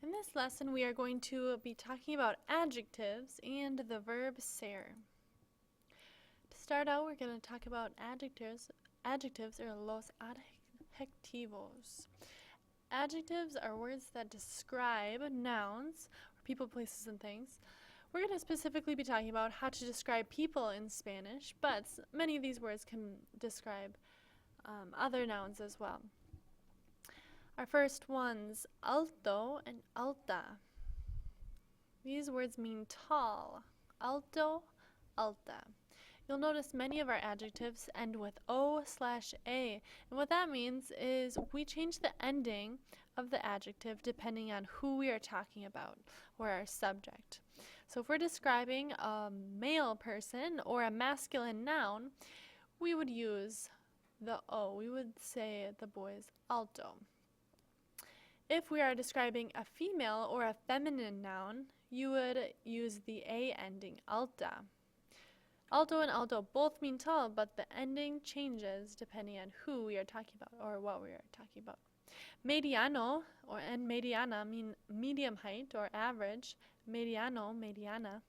In this lesson, we are going to be talking about adjectives and the verb ser. To start out, we're going to talk about adjectives. Adjectives are los adjetivos. Adjectives are words that describe nouns, or people, places, and things. We're going to specifically be talking about how to describe people in Spanish, but many of these words can describe other nouns as well. Our first ones, alto and alta. These words mean tall. Alto, alta. You'll notice many of our adjectives end with o/a. And what that means is we change the ending of the adjective depending on who we are talking about, or our subject. So if we're describing a male person or a masculine noun, we would use the o. We would say the boy is alto. If we are describing a female or a feminine noun, you would use the a ending, alta. Alto and alto both mean tall, but the ending changes depending on who we are talking about or what we are talking about. Mediano and mediana mean medium height or average. Mediano, mediana.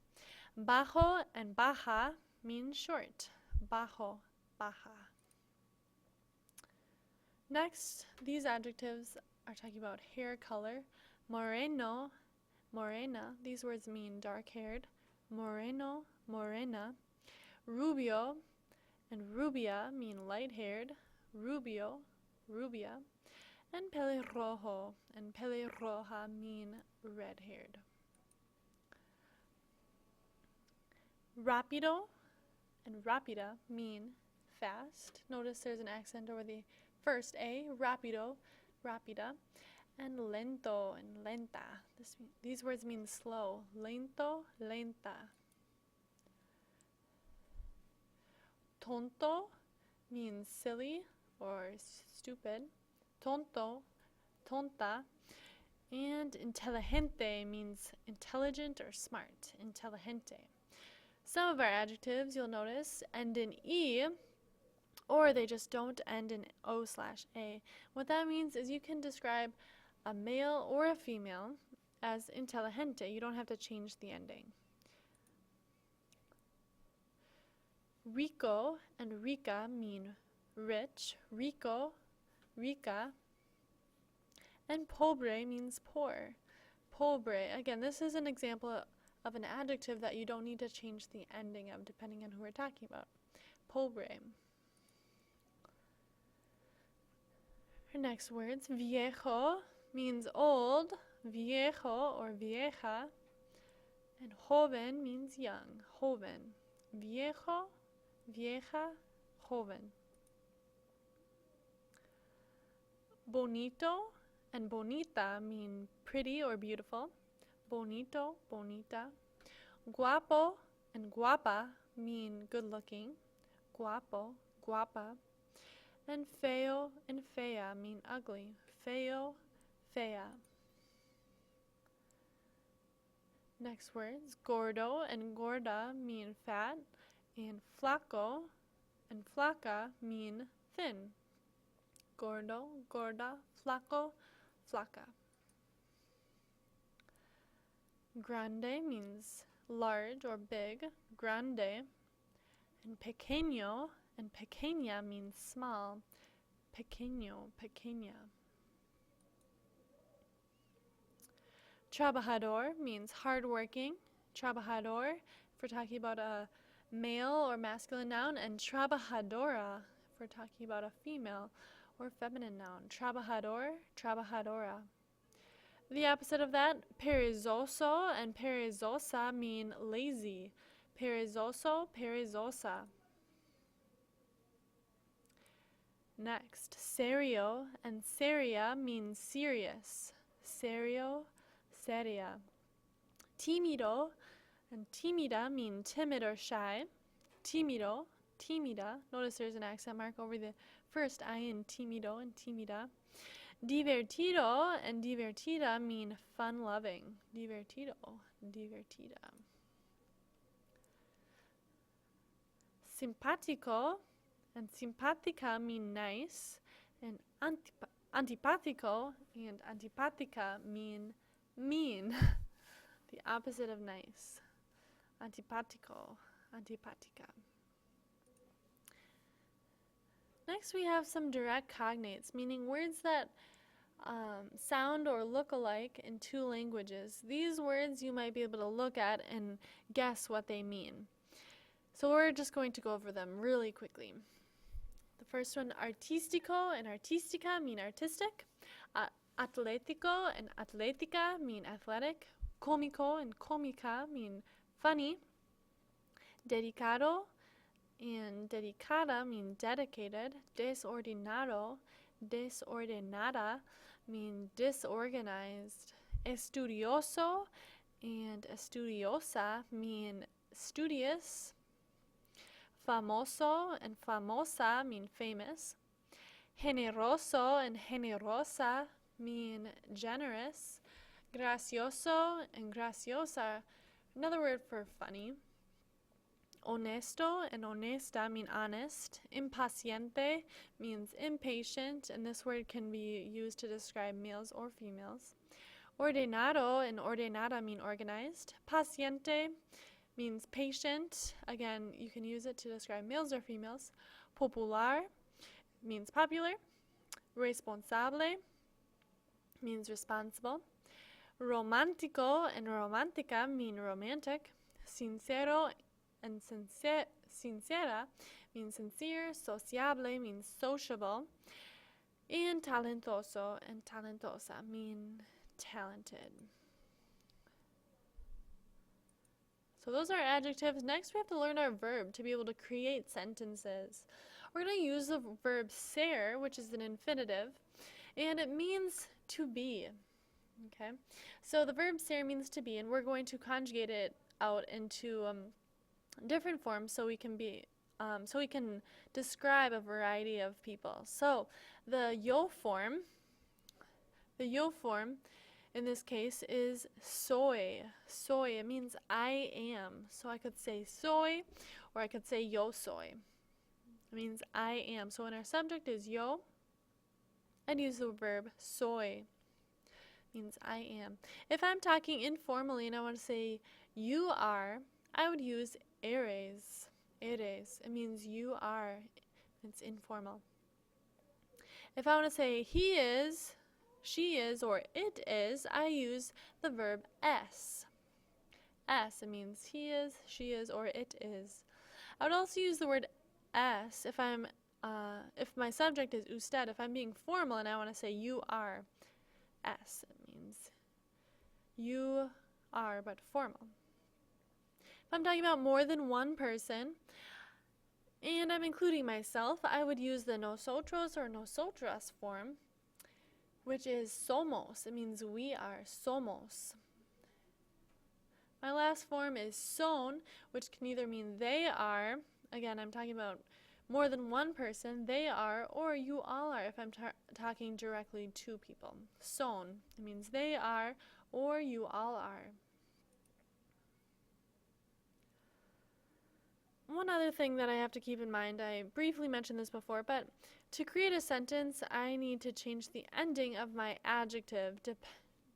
Bajo and baja mean short. Bajo, baja. Next, these adjectives are talking about hair color. Moreno, morena. These words mean dark-haired. Moreno, morena. Rubio and rubia mean light-haired. Rubio, rubia. And pelirrojo and pelirroja mean red-haired. Rapido and rapida mean fast. Notice there's an accent over the first A. Rapido, rapida. And lento and lenta. These words mean slow. Lento, lenta. Tonto means silly or stupid. Tonto, tonta. And inteligente means intelligent or smart. Inteligente. Some of our adjectives, you'll notice, end in E, or they just don't end in o/a. What that means is you can describe a male or a female as inteligente. You don't have to change the ending. Rico and rica mean rich. Rico, rica. And pobre means poor. Pobre. Again, this is an example of an adjective that you don't need to change the ending of depending on who we're talking about. Pobre. Our next words, viejo means old, viejo or vieja, and joven means young, joven. Viejo, vieja, joven. Bonito and bonita mean pretty or beautiful. Bonito, bonita. Guapo and guapa mean good looking. Guapo, guapa. And feo and fea mean ugly. Feo, fea. Next words, gordo and gorda mean fat, and flaco and flaca mean thin. Gordo, gorda, flaco, flaca. Grande means large or big, grande. And pequeño and pequeña means small. Pequeño, pequeña. Trabajador means hardworking. Trabajador, if we're talking about a male or masculine noun, and trabajadora, if we're talking about a female or feminine noun. Trabajador, trabajadora. The opposite of that, perezoso and perezosa mean lazy. Perezoso, perezosa. Next, serio and seria mean serious. Serio, seria. Tímido and tímida mean timid or shy. Tímido, tímida. Notice there's an accent mark over the first I in tímido and tímida. Divertido and divertida mean fun-loving. Divertido, divertida. Simpático and simpática mean nice, and antipático and antipática mean Mean, the opposite of nice. Antipatico, antipatica. Next we have some direct cognates, meaning words that sound or look alike in two languages. These words you might be able to look at and guess what they mean. So we're just going to go over them really quickly. The first one, artistico and artistica mean artistic. Atletico and atletica mean athletic. Comico and comica mean funny. Dedicado and dedicada mean dedicated. Desordenado, desordenada mean disorganized. Estudioso and estudiosa mean studious. Famoso and famosa mean famous. Generoso and generosa mean generous. Gracioso and graciosa, another word for funny. Honesto and honesta mean honest. Impaciente means impatient, and this word can be used to describe males or females. Ordenado and ordenada mean organized. Paciente means patient. Again, you can use it to describe males or females. Popular means popular. Responsable means responsible. Romantico and romantica mean romantic. Sincero and sincera means sincere. Sociable means sociable. And talentoso and talentosa mean talented. So those are adjectives. Next we have to learn our verb to be able to create sentences. We're going to use the verb ser, which is an infinitive, and it means to be. Okay, so the verb ser means to be, and we're going to conjugate it out into different forms so we can describe a variety of people. So the yo form in this case is soy. Soy, it means I am. So I could say soy, or I could say yo soy. It means I am. So when our subject is yo, I'd use the verb soy. Means I am. If I'm talking informally and I want to say you are, I would use eres. Eres. It means you are. It's informal. If I want to say he is, she is, or it is, I use the verb es. Es. It means he is, she is, or it is. I would also use the word es if my subject is usted. If I'm being formal and I want to say you are, es. It means you are, but formal. If I'm talking about more than one person and I'm including myself, I would use the nosotros or nosotras form, which is somos. It means we are, somos. My last form is son, which can either mean they are, again I'm talking about more than one person, they are, or you all are if I'm talking directly to people. Son, it means they are, or you all are. One other thing that I have to keep in mind, I briefly mentioned this before, but to create a sentence, I need to change the ending of my adjective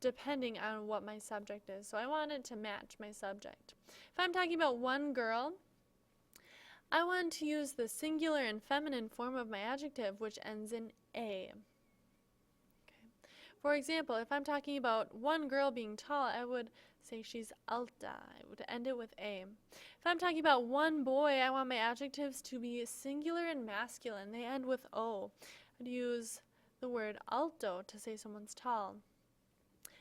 depending on what my subject is. So I want it to match my subject. If I'm talking about one girl, I want to use the singular and feminine form of my adjective, which ends in a. Okay. For example, if I'm talking about one girl being tall, I would say she's alta. I would end it with a. If I'm talking about one boy, I want my adjectives to be singular and masculine. They end with o. I'd use the word alto to say someone's tall.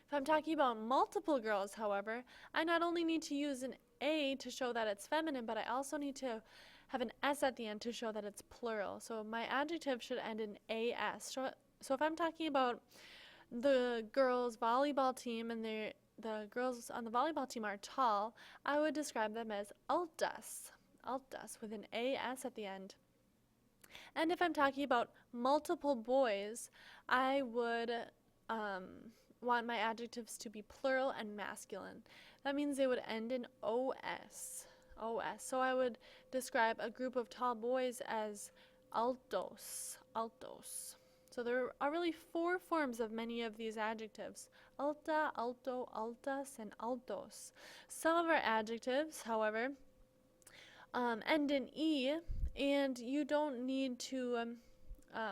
If I'm talking about multiple girls, however, I not only need to use an a to show that it's feminine, but I also need to have an s at the end to show that it's plural. So my adjective should end in as. So if I'm talking about the girls' volleyball team and the girls on the volleyball team are tall, I would describe them as altas. Altas with an as at the end. And if I'm talking about multiple boys, I would want my adjectives to be plural and masculine. That means they would end in os. Os. So I would describe a group of tall boys as altos. Altos. So there are really 4 forms of many of these adjectives: alta, alto, altas, and altos. Some of our adjectives, however, end in E, and you don't need to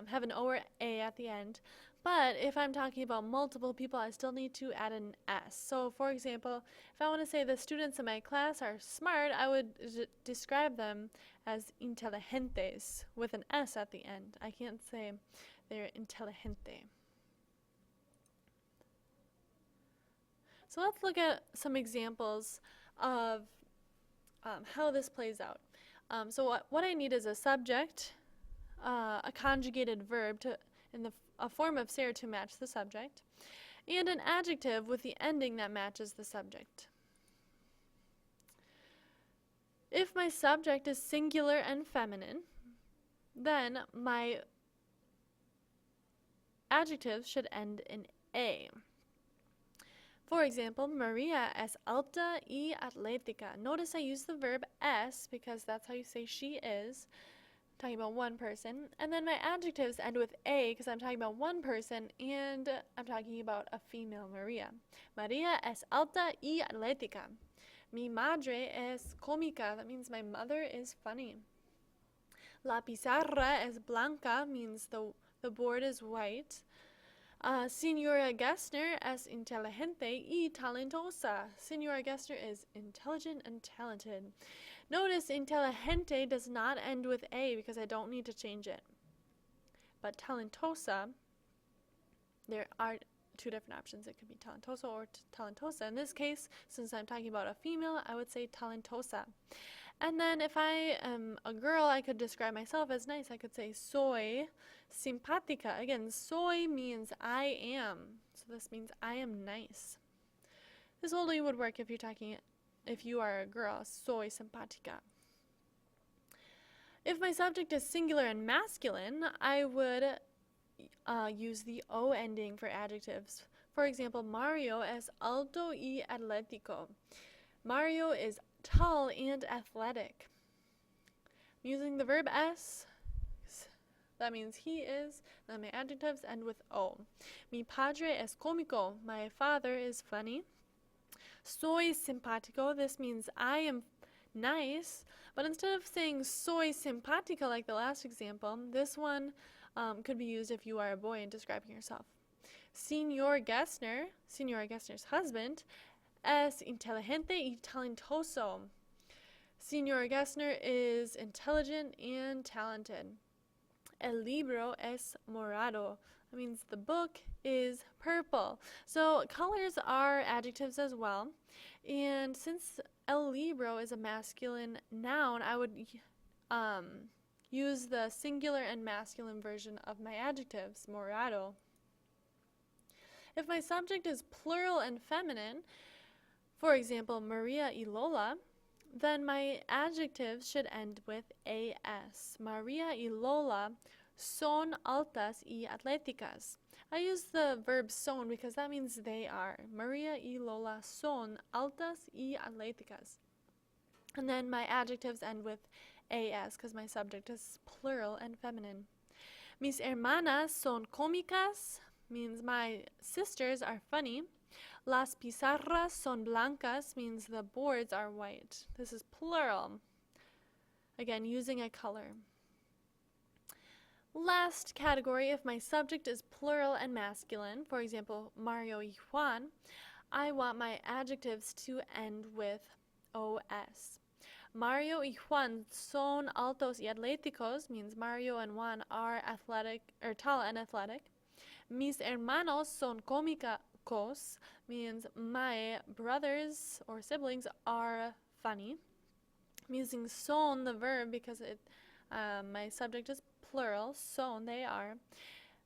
have an O or A at the end. But if I'm talking about multiple people, I still need to add an S. So for example, if I want to say the students in my class are smart, I would describe them as inteligentes with an S at the end. I can't say they're intelligente. So let's look at some examples of how this plays out. So what I need is a subject, a conjugated verb in a form of ser to match the subject, and an adjective with the ending that matches the subject. If my subject is singular and feminine, then my adjectives should end in A. For example, Maria es alta y atlética. Notice I use the verb es because that's how you say she is. I'm talking about one person. And then my adjectives end with A because I'm talking about one person and I'm talking about a female, Maria. Maria es alta y atlética. Mi madre es cómica. That means my mother is funny. La pizarra es blanca means the board is white. Señora Gessner es inteligente y talentosa. Señora Gessner is intelligent and talented. Notice inteligente does not end with A because I don't need to change it. But talentosa, there are 2 different options. It could be talentosa or talentosa. In this case, since I'm talking about a female, I would say talentosa. And then if I am a girl, I could describe myself as nice. I could say soy simpática. Again, soy means I am. So this means I am nice. This only would work if you are a girl. Soy simpática. If my subject is singular and masculine, I would use the O ending for adjectives. For example, Mario es alto y atlético. Mario is tall and athletic. I'm using the verb es. That means he is. Then my adjectives end with O. Mi padre es cómico. My father is funny. Soy simpático. This means I am nice. But instead of saying soy simpático like the last example, this one could be used if you are a boy and describing yourself. Señora Gessner's husband, es inteligente y talentoso. Señor Gessner is intelligent and talented. El libro es morado. That means the book is purple. So colors are adjectives as well. And since el libro is a masculine noun, I would use the singular and masculine version of my adjectives, morado. If my subject is plural and feminine, for example, Maria y Lola, then my adjectives should end with AS. Maria y Lola son altas y atléticas. I use the verb son because that means they are. Maria y Lola son altas y atléticas. And then my adjectives end with AS because my subject is plural and feminine. Mis hermanas son cómicas means my sisters are funny. Las pizarras son blancas means the boards are white. This is plural. Again, using a color. Last category, if my subject is plural and masculine, for example, Mario y Juan, I want my adjectives to end with OS. Mario y Juan son altos y atléticos means Mario and Juan are athletic or tall and athletic. Mis hermanos son cómicos means my brothers or siblings are funny. I'm using son, the verb, because my subject is plural. Son, they are.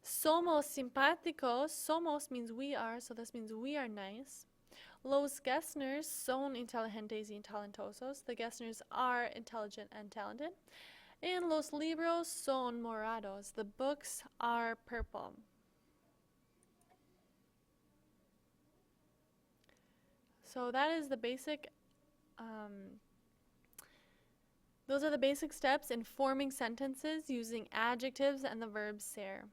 Somos simpáticos. Somos means we are, so this means we are nice. Los Gessners son inteligentes y talentosos. The Gessners are intelligent and talented. And los libros son morados. The books are purple. So that is the basic, those are the basic steps in forming sentences using adjectives and the verb ser.